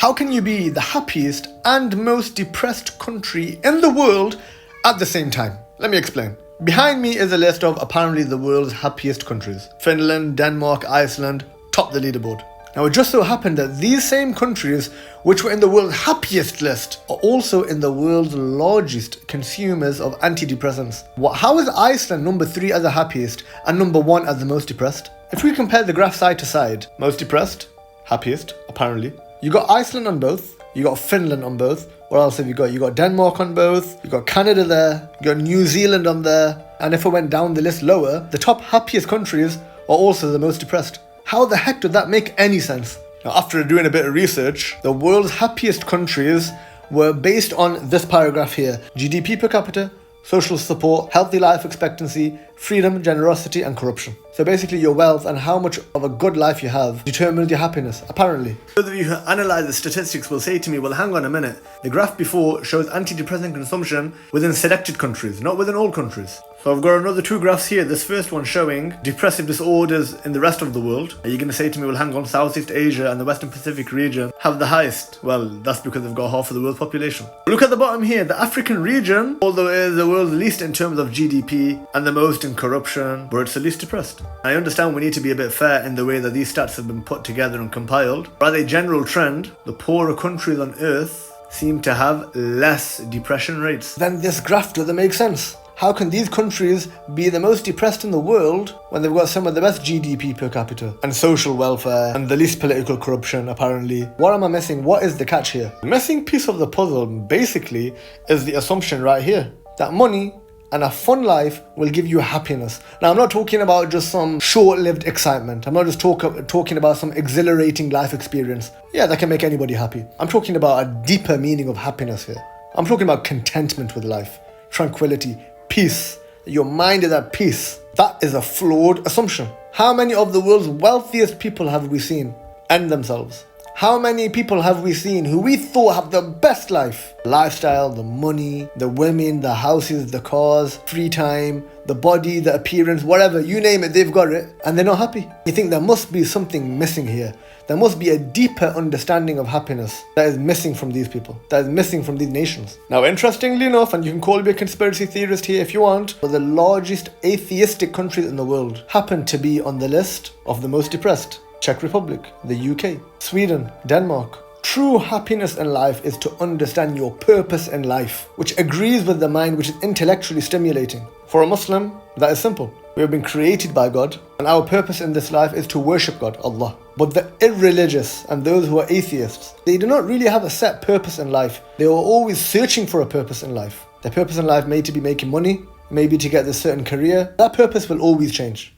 How can you be the happiest and most depressed country in the world at the same time? Let me explain. Behind me is a list of apparently the world's happiest countries. Finland, Denmark, Iceland, top the leaderboard. Now it just so happened that these same countries, which were in the world's happiest list, are also in the world's largest consumers of antidepressants. How is Iceland number 3 as the happiest and number 1 as the most depressed? If we compare the graph side to side, most depressed, happiest, apparently. You got Iceland on both, you got Finland on both. What else have you got? You got Denmark on both, you got Canada there, you got New Zealand on there. And if I went down the list lower, the top happiest countries are also the most depressed. How the heck did that make any sense? Now, after doing a bit of research, the world's happiest countries were based on this paragraph here: GDP per capita, social support, healthy life expectancy, freedom, generosity, and corruption. So basically your wealth and how much of a good life you have determines your happiness, apparently. Those of you who analyze the statistics will say to me, well, hang on a minute. The graph before shows antidepressant consumption within selected countries, not within all countries. So I've got another 2 graphs here. This first one showing depressive disorders in the rest of the world. Are you going to say to me, well, hang on, Southeast Asia and the Western Pacific region have the highest? Well, that's because they've got half of the world's population. Look at the bottom here. The African region, although it is the world's least in terms of GDP and the most in corruption, but it's the least depressed. I understand we need to be a bit fair in the way that these stats have been put together and compiled. But as a general trend, the poorer countries on earth seem to have less depression rates. Then this graph doesn't make sense. How can these countries be the most depressed in the world when they've got some of the best GDP per capita and social welfare and the least political corruption, apparently? What am I missing? What is the catch here? The missing piece of the puzzle basically is the assumption right here that money and a fun life will give you happiness. Now, I'm not talking about just some short-lived excitement. I'm not just talking about some exhilarating life experience. Yeah, that can make anybody happy. I'm talking about a deeper meaning of happiness here. I'm talking about contentment with life, tranquility, peace. Your mind is at peace. That is a flawed assumption. How many of the world's wealthiest people have we seen end themselves? How many people have we seen who we thought have the best life? Lifestyle, the money, the women, the houses, the cars, free time, the body, the appearance, whatever, you name it, they've got it, and they're not happy. You think there must be something missing here. There must be a deeper understanding of happiness that is missing from these people, that is missing from these nations. Now, interestingly enough, and you can call me a conspiracy theorist here if you want, but the largest atheistic countries in the world happen to be on the list of the most depressed. Czech Republic, the UK, Sweden, Denmark. True happiness in life is to understand your purpose in life, which agrees with the mind, which is intellectually stimulating. For a Muslim, that is simple. We have been created by God, and our purpose in this life is to worship God, Allah. But the irreligious and those who are atheists, they do not really have a set purpose in life. They are always searching for a purpose in life. Their purpose in life may to be making money, maybe to get this certain career. That purpose will always change,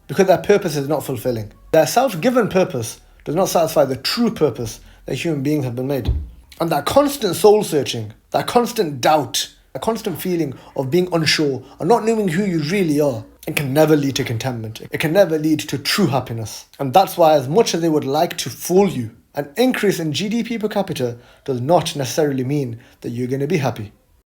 because that purpose is not fulfilling. Their self-given purpose does not satisfy the true purpose that human beings have been made. And that constant soul-searching, that constant doubt, that constant feeling of being unsure and not knowing who you really are, it can never lead to contentment. It can never lead to true happiness. And that's why, as much as they would like to fool you, an increase in GDP per capita does not necessarily mean that you're going to be happy.